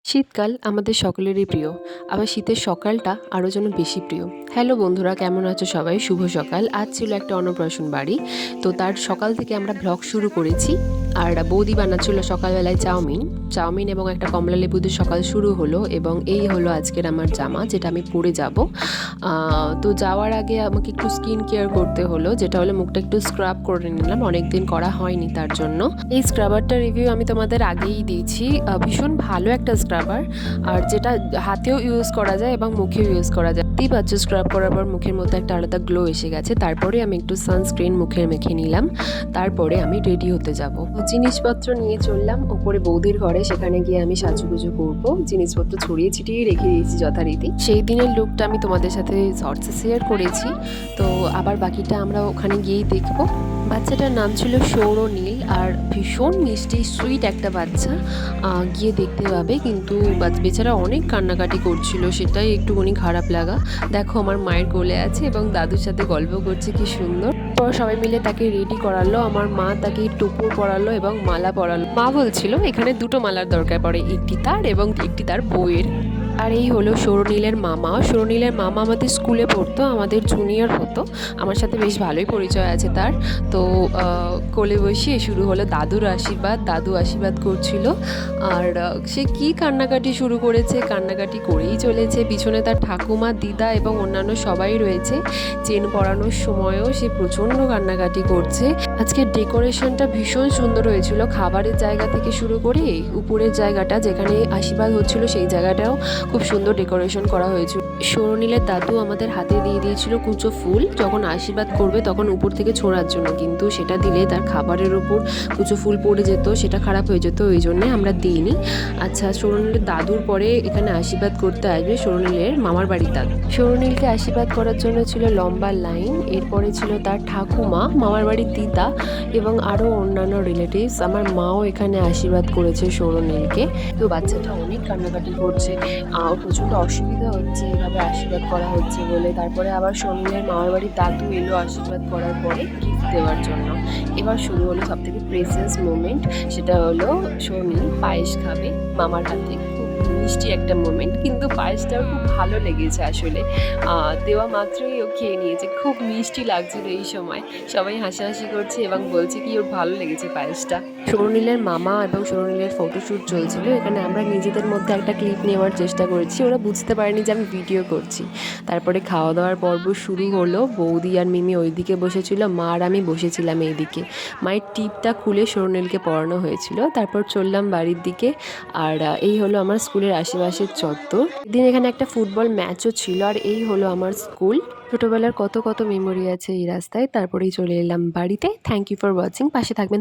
শীতকাল আমাদের সকলেরই প্রিয়, আবার শীতের সকালটা আরও যেন বেশি প্রিয়। হ্যালো বন্ধুরা, কেমন আছো সবাই? শুভ সকাল। আজ ছিল একটা অন্নপ্রাশন বাড়ি, তো তার সকাল থেকে আমরা ব্লগ শুরু করেছি। আর বৌদি বানাচ্ছিল সকালবেলায় চাউমিন এবং একটা কমলা লেবু দিয়ে সকাল শুরু হলো। এবং এই হলো আজকের আমার জামা, যেটা আমি পরে যাব। তো যাওয়ার আগে আমাকে একটু স্কিন কেয়ার করতে হলো, যেটা হলো মুখটা একটু স্ক্রাব করে নিলাম, অনেকদিন করা হয়নি তার জন্য। এই স্ক্রাবারটার রিভিউ আমি তোমাদের আগেই দিয়েছি। ভীষণ ভালো একটা স্ক্রাবার, আর যেটা হাতেও ইউজ করা যায় এবং মুখেও ইউজ করা যায়। দেখতেই পাচ্ছ স্ক্রাব করার পর মুখের মধ্যে একটা আলাদা গ্লো এসে গেছে। তারপরে আমি একটু সানস্ক্রিন মুখে মেখে নিলাম, তারপরে আমি রেডি হতে যাব। জিনিসপত্র নিয়ে চললাম উপরে বৌদির ঘরে, সেখানে গিয়ে আমি সাজুগুজু করব। জিনিসপত্র ছড়িয়ে ছিটিয়ে রেখে দিয়েছি যথারীতি। সেই দিনের লুকটা আমি তোমাদের সাথে শর্টসে শেয়ার করেছি, তো আবার বাকিটা আমরা ওখানে গিয়েই দেখবো। বাচ্চাটার নাম ছিল সৌরনীল, আর ভীষণ মিষ্টি সুইট একটা বাচ্চা। গিয়ে দেখতে পাবে, কিন্তু বেচারা অনেক কান্নাকাটি করছিল, সেটাই একটুখানি খারাপ লাগা। দেখো আমার মায়ের কোলে আছে এবং দাদুর সাথে গল্প করছে, কি সুন্দর। পর সবাই মিলে তাকে রেডি করালো, আমার মা তাকে টোপর পরালো এবং মালা পরালো। মা বলছিল এখানে দুটো মালার দরকার পড়ে, একটি তার এবং একটি তার বউয়ের। আর এই হলো সৌরনীলের মামা। সৌরনীলের মামা আমাদের স্কুলে পড়তো, আমাদের জুনিয়র হতো। আমার সাথে বেশ ভালোই পরিচয় আছে তার। তো কোলে বসিয়ে শুরু হলো দাদুর আশীর্বাদ। দাদু আশীর্বাদ করছিল, আর সে কি কান্নাকাটি শুরু করেছে, কান্নাকাটি করেই চলেছে। পিছনে তার ঠাকুমা, দিদা এবং অন্যান্য সবাই রয়েছে। চেন পরানোর সময়ও সে প্রচণ্ড কান্নাকাটি করছে। আজকের ডেকোরেশনটা ভীষণ সুন্দর হয়েছিল, খাবারের জায়গা থেকে শুরু করে উপরের জায়গাটা যেখানে আশীর্বাদ হচ্ছিল সেই জায়গাটাও খুব সুন্দর ডেকোরেশন করা হয়েছিল। সৌরনীলের দাদু আমাদের হাতে দিয়ে দিয়েছিল কুচো ফুল, যখন আশীর্বাদ করবে তখন উপর থেকে ছোঁড়ার জন্য, কিন্তু সেটা দিলে তার খাবারের উপর কুচো ফুল পড়ে যেত, সেটা খারাপ হয়ে যেত, ওই জন্যে আমরা দিইনি। আচ্ছা, সৌরনীলের দাদুর পরে এখানে আশীর্বাদ করতে আসবে সৌরনীলের মামার বাড়ির দাদু। সৌরনীলকে আশীর্বাদ করার জন্য ছিল লম্বা লাইন। এরপরে ছিল তার ঠাকুমা, মামার বাড়ির দিদা এবং আরও অন্যান্য রিলেটিভস। আমার মাও এখানে আশীর্বাদ করেছে সৌরনীলকে। তো বাচ্চাটা অনেক কান্নাকাটি করছে, প্রচণ্ড অসুবিধা হচ্ছে এভাবে আশীর্বাদ করা হচ্ছে বলে। তারপরে আবার সৌরনীলের মামার বাড়ির দাদু এলো আশীর্বাদ করার পরে গিফট দেওয়ার জন্য। এবার শুরু হলো সব থেকে প্রেসিয়াস মোমেন্ট, সেটা হলো সৌরনীল পায়েস খাবে মামার হাতে। খুব মিষ্টি একটা মোমেন্ট, কিন্তু পায়েসটাও খুব ভালো লেগেছে আসলে। দেওয়া মাত্রই ও খেয়ে নিয়েছে, খুব মিষ্টি লাগছিল এই সময়। সবাই হাসাহাসি করছে এবং বলছে কি ওর ভালো লেগেছে পায়েসটা। সৌরনীলের মামা এবং সৌরনীলের ফটোশ্যুট চলছিল, এখানে আমরা নিজেদের মধ্যে একটা ক্লিপ নেওয়ার চেষ্টা করেছি। ওরা বুঝতে পারেনি যে আমি ভিডিও করছি। তারপরে খাওয়া দাওয়ার পর্ব শুরু হলো। বৌদি আর মিমি ওইদিকে বসেছিল, মা আর আমি বসেছিলাম এইদিকে। মায়ের টিপটা খুলে সৌরনীলকে পরানো হয়েছিল। তারপর চললাম বাড়ির দিকে। আর এই হলো আমার স্কুলের আশেপাশের চত্বর। এদিন এখানে একটা ফুটবল ম্যাচও ছিল। আর এই হলো আমার স্কুল। ছোটবেলার কত কত মেমোরি আছে এই রাস্তায়। তারপরেই চলে এলাম বাড়িতে। Thank you for watching. পাশে থাকবেন।